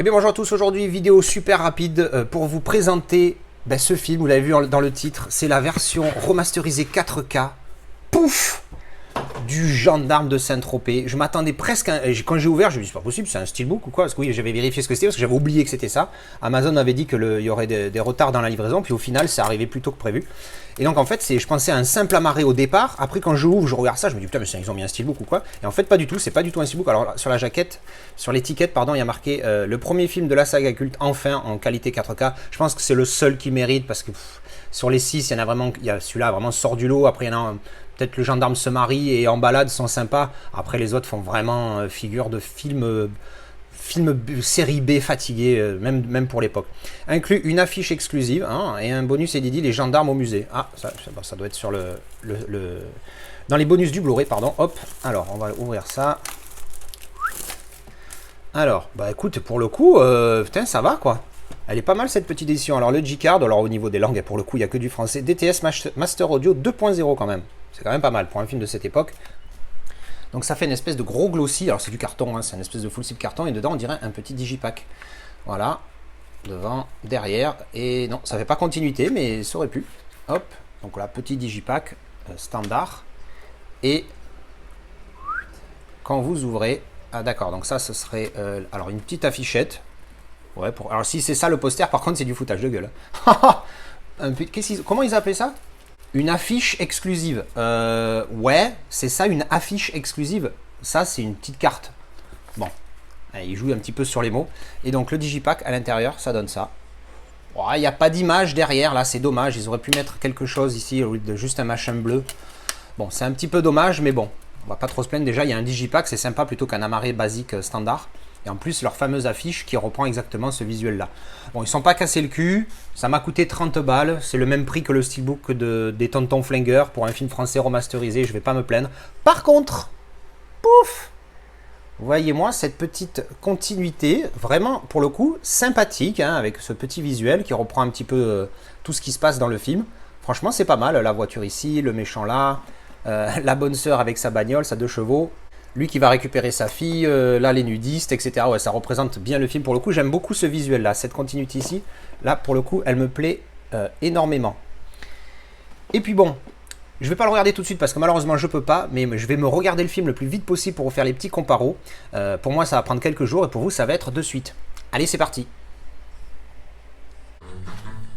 Eh bien bonjour à tous, aujourd'hui vidéo super rapide pour vous présenter ce film, vous l'avez vu dans le titre, c'est la version remasterisée 4K, pouf, du Gendarme de Saint-Tropez. Je m'attendais presque, quand j'ai ouvert, je me suis dit c'est pas possible, c'est un steelbook ou quoi, parce que oui j'avais vérifié ce que c'était, parce que j'avais oublié que c'était ça. Amazon avait dit qu'il y aurait des retards dans la livraison, puis au final c'est arrivé plus tôt que prévu. Et donc en fait je pensais à un simple amarré au départ, après quand je ouvre, je regarde ça, je me dis putain mais ils ont mis un steelbook ou quoi. Et en fait pas du tout, c'est pas du tout un steelbook. Alors sur la jaquette, sur l'étiquette pardon, il y a marqué le premier film de la saga culte enfin en qualité 4K. Je pense que c'est le seul qui mérite, parce que sur les 6, il y en a vraiment, il y a celui-là vraiment sort du lot, après il y en a peut-être le gendarme se marie et en balade sont sympas. Après les autres font vraiment figure de film série B fatigué, même pour l'époque. Inclut une affiche exclusive et un bonus inédit, les gendarmes au musée. Ah, ça doit être sur dans les bonus du Blu-ray, pardon. Hop, alors on va ouvrir ça. Alors, bah écoute, pour le coup, putain, ça va quoi. Elle est pas mal cette petite édition. Alors le G-Card, alors au niveau des langues, pour le coup, il n'y a que du français. DTS Master Audio 2.0 quand même. C'est quand même pas mal pour un film de cette époque. Donc ça fait une espèce de gros glossy. Alors c'est du carton, c'est une espèce de full zip carton. Et dedans, on dirait un petit digipack. Voilà. Devant, derrière. Et non, ça fait pas continuité, mais ça aurait pu. Hop. Donc là, petit digipack standard. Et quand vous ouvrez... Ah d'accord, donc ça, ce serait... alors une petite affichette. Ouais, alors si c'est ça le poster, par contre c'est du foutage de gueule. Comment ils appelaient ça? Une affiche exclusive. Ouais, c'est ça, une affiche exclusive. Ça, c'est une petite carte. Bon, allez, il joue un petit peu sur les mots. Et donc le digipack à l'intérieur, ça donne ça. Il n'y a pas d'image derrière, là, c'est dommage. Ils auraient pu mettre quelque chose ici, au lieu de juste un machin bleu. Bon, c'est un petit peu dommage, mais bon, on va pas trop se plaindre. Déjà, il y a un digipack, c'est sympa plutôt qu'un amarré basique standard. Et en plus, leur fameuse affiche qui reprend exactement ce visuel-là. Bon, ils ne sont pas cassés le cul. Ça m'a coûté 30 balles. C'est le même prix que le steelbook des Tontons Flingueurs pour un film français remasterisé. Je ne vais pas me plaindre. Par contre, pouf, voyez-moi cette petite continuité. Vraiment, pour le coup, sympathique. Avec ce petit visuel qui reprend un petit peu tout ce qui se passe dans le film. Franchement, c'est pas mal. La voiture ici, le méchant là. La bonne sœur avec sa bagnole, sa 2 chevaux. Lui qui va récupérer sa fille, là les nudistes, etc. Ouais, ça représente bien le film pour le coup. J'aime beaucoup ce visuel-là, cette continuité ici. Là, pour le coup, elle me plaît énormément. Et puis bon, je ne vais pas le regarder tout de suite parce que malheureusement je ne peux pas, mais je vais me regarder le film le plus vite possible pour vous faire les petits comparos. Pour moi, ça va prendre quelques jours et pour vous, ça va être de suite. Allez, c'est parti.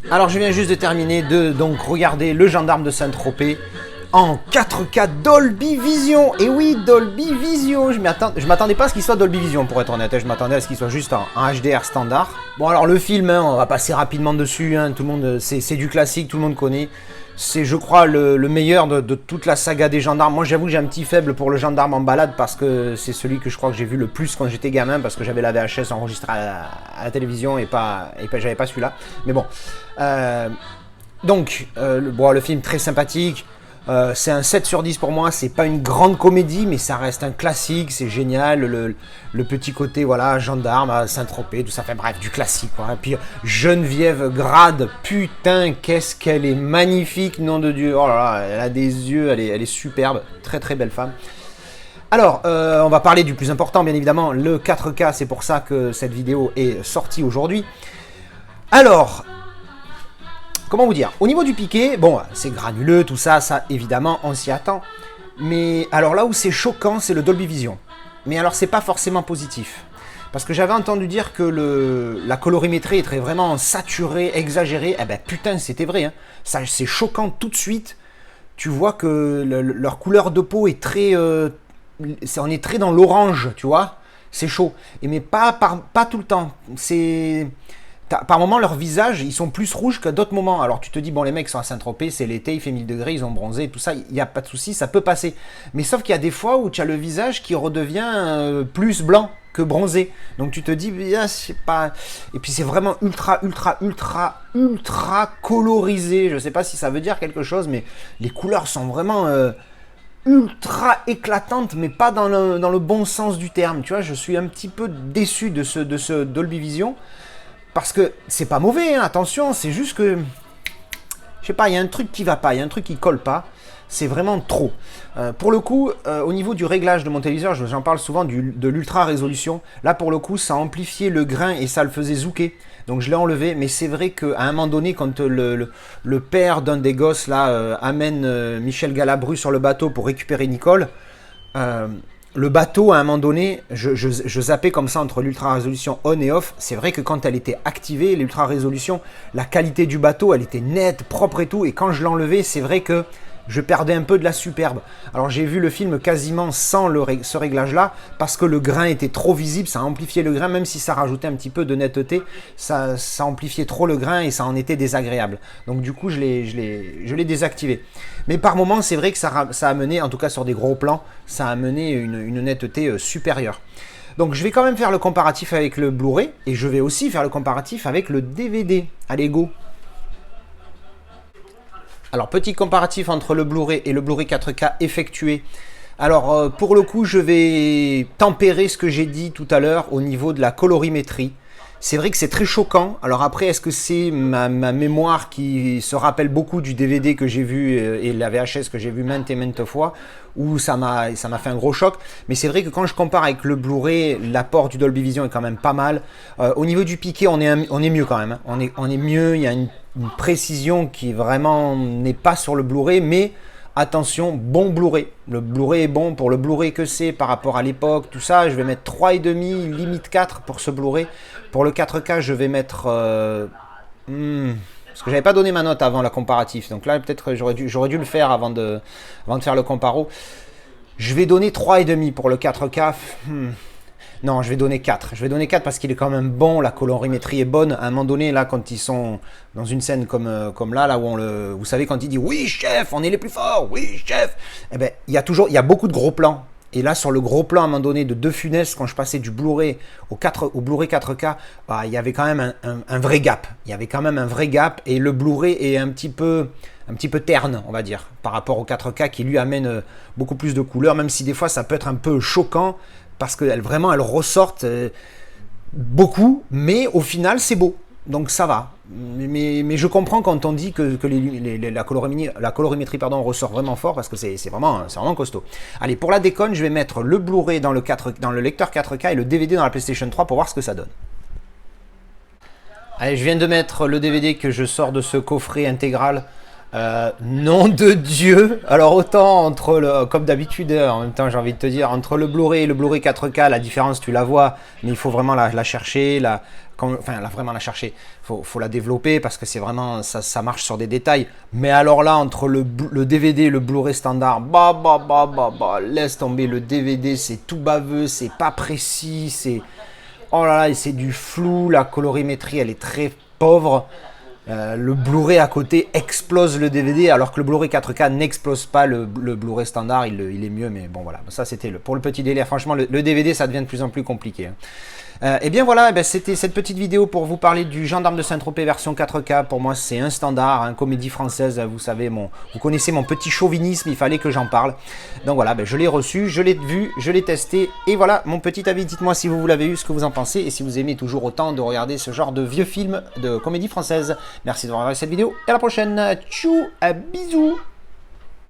Alors, je viens juste de terminer de donc regarder Le Gendarme de Saint-Tropez en 4K Dolby Vision. Et oui, Dolby Vision. Je m'attendais pas à ce qu'il soit Dolby Vision, pour être honnête. Je m'attendais à ce qu'il soit juste en HDR standard. Bon, alors le film, on va passer rapidement dessus. Tout le monde, c'est du classique, tout le monde connaît. C'est, je crois, le meilleur de toute la saga des gendarmes. Moi, j'avoue, j'ai un petit faible pour le gendarme en balade parce que c'est celui que je crois que j'ai vu le plus quand j'étais gamin, parce que j'avais la VHS enregistrée à la télévision et j'avais pas celui-là. Mais bon. Donc, le film très sympathique. C'est un 7 sur 10 pour moi. C'est pas une grande comédie, mais ça reste un classique. C'est génial. Le petit côté, voilà, gendarme à Saint-Tropez, tout ça. Fait bref, du classique, quoi. Et puis Geneviève Grade, putain, qu'est-ce qu'elle est magnifique, nom de Dieu. Oh là là, elle a des yeux, elle est superbe. Très très belle femme. Alors, on va parler du plus important, bien évidemment, le 4K. C'est pour ça que cette vidéo est sortie aujourd'hui. Alors, comment vous dire? Au niveau du piqué, bon, c'est granuleux, tout ça, évidemment, on s'y attend. Mais alors là où c'est choquant, c'est le Dolby Vision. Mais alors, c'est pas forcément positif. Parce que j'avais entendu dire que la colorimétrie est vraiment saturée, exagérée. Eh ben putain, c'était vrai. Ça, c'est choquant tout de suite. Tu vois que leur couleur de peau est très... on est très dans l'orange, tu vois. C'est chaud. Mais pas tout le temps. C'est... Par moments, leurs visages, ils sont plus rouges qu'à d'autres moments. Alors, tu te dis, bon, les mecs sont à Saint-Tropez, c'est l'été, il fait 1000 degrés, ils ont bronzé, tout ça, il n'y a pas de souci, ça peut passer. Mais sauf qu'il y a des fois où tu as le visage qui redevient plus blanc que bronzé. Donc, tu te dis, ah, c'est pas... Et puis, c'est vraiment ultra colorisé. Je ne sais pas si ça veut dire quelque chose, mais les couleurs sont vraiment... ultra éclatantes, mais pas dans le bon sens du terme. Tu vois, je suis un petit peu déçu de ce Dolby Vision. Parce que c'est pas mauvais, attention, c'est juste que Je sais pas, il y a un truc qui va pas, il y a un truc qui colle pas. C'est vraiment trop. Pour le coup, au niveau du réglage de mon téléviseur, j'en parle souvent de l'ultra résolution. Là, pour le coup, ça amplifiait le grain et ça le faisait zouker. Donc je l'ai enlevé, mais c'est vrai qu'à un moment donné, quand le père d'un des gosses là amène Michel Galabru sur le bateau pour récupérer Nicole, le bateau, à un moment donné, je zappais comme ça entre l'ultra résolution on et off. C'est vrai que quand elle était activée, l'ultra résolution, la qualité du bateau, elle était nette, propre et tout. Et quand je l'enlevais, c'est vrai que je perdais un peu de la superbe. Alors j'ai vu le film quasiment sans ce réglage-là, parce que le grain était trop visible, ça amplifiait le grain, même si ça rajoutait un petit peu de netteté, ça amplifiait trop le grain et ça en était désagréable. Donc du coup, je l'ai désactivé. Mais par moments, c'est vrai que ça a mené, en tout cas sur des gros plans, ça a mené une netteté supérieure. Donc je vais quand même faire le comparatif avec le Blu-ray, et je vais aussi faire le comparatif avec le DVD. Allez, go! Alors, petit comparatif entre le Blu-ray et le Blu-ray 4K effectué. Alors, pour le coup, je vais tempérer ce que j'ai dit tout à l'heure au niveau de la colorimétrie. C'est vrai que c'est très choquant. Alors après, est-ce que c'est ma mémoire qui se rappelle beaucoup du DVD que j'ai vu et la VHS que j'ai vu maintes et maintes fois, ou ça m'a fait un gros choc. Mais c'est vrai que quand je compare avec le Blu-ray, l'apport du Dolby Vision est quand même pas mal. Au niveau du piqué, on est mieux quand même. On est mieux, il y a une précision qui vraiment n'est pas sur le Blu-ray, mais attention, bon Blu-ray. Le Blu-ray est bon pour le Blu-ray que c'est par rapport à l'époque, tout ça. Je vais mettre 3,5, limite 4 pour ce Blu-ray. Pour le 4K, je vais mettre... parce que j'avais pas donné ma note avant la comparatif. Donc là, peut-être j'aurais dû le faire avant de faire le comparo. Je vais donner 3,5 pour le 4K. Non, je vais donner 4. Je vais donner 4 parce qu'il est quand même bon, la colorimétrie est bonne. À un moment donné, là, quand ils sont dans une scène comme là où vous savez, quand il dit « Oui, chef, on est les plus forts, oui, chef !» Eh bien, il y a beaucoup de gros plans. Et là, sur le gros plan, à un moment donné, de De Funès, quand je passais du Blu-ray au Blu-ray 4K, bah, il y avait quand même un vrai gap. Il y avait quand même un vrai gap. Et le Blu-ray est un petit peu terne, on va dire, par rapport au 4K qui lui amène beaucoup plus de couleurs, même si des fois, ça peut être un peu choquant parce qu'elles ressortent beaucoup, mais au final, c'est beau. Donc ça va. Mais je comprends quand on dit que la colorimétrie ressort vraiment fort parce que c'est vraiment costaud. Allez, pour la déconne, je vais mettre le Blu-ray dans le lecteur 4K et le DVD dans la PlayStation 3 pour voir ce que ça donne. Allez, je viens de mettre le DVD que je sors de ce coffret intégral. Nom de Dieu. Alors autant comme d'habitude, en même temps j'ai envie de te dire, entre le Blu-ray et le Blu-ray 4K, la différence tu la vois, mais il faut vraiment la chercher, vraiment la chercher, faut la développer parce que c'est vraiment, ça marche sur des détails. Mais alors là, entre le DVD et le Blu-ray standard, laisse tomber, le DVD c'est tout baveux, c'est pas précis, c'est, oh là là, c'est du flou, la colorimétrie elle est très pauvre. Le Blu-ray à côté explose le DVD alors que le Blu-ray 4K n'explose pas le Blu-ray standard, il est mieux, mais bon voilà, ça c'était pour le petit délire. Franchement le DVD ça devient de plus en plus compliqué. Et bien voilà, c'était cette petite vidéo pour vous parler du Gendarme de Saint-Tropez version 4K. Pour moi c'est un standard, comédie française, vous savez, vous connaissez mon petit chauvinisme, il fallait que j'en parle. Donc voilà, je l'ai reçu, je l'ai vu, je l'ai testé, et voilà mon petit avis. Dites-moi si vous l'avez eu, ce que vous en pensez, et si vous aimez toujours autant de regarder ce genre de vieux films de comédie française. Merci d'avoir regardé cette vidéo, et à la prochaine. Tchou, bisous.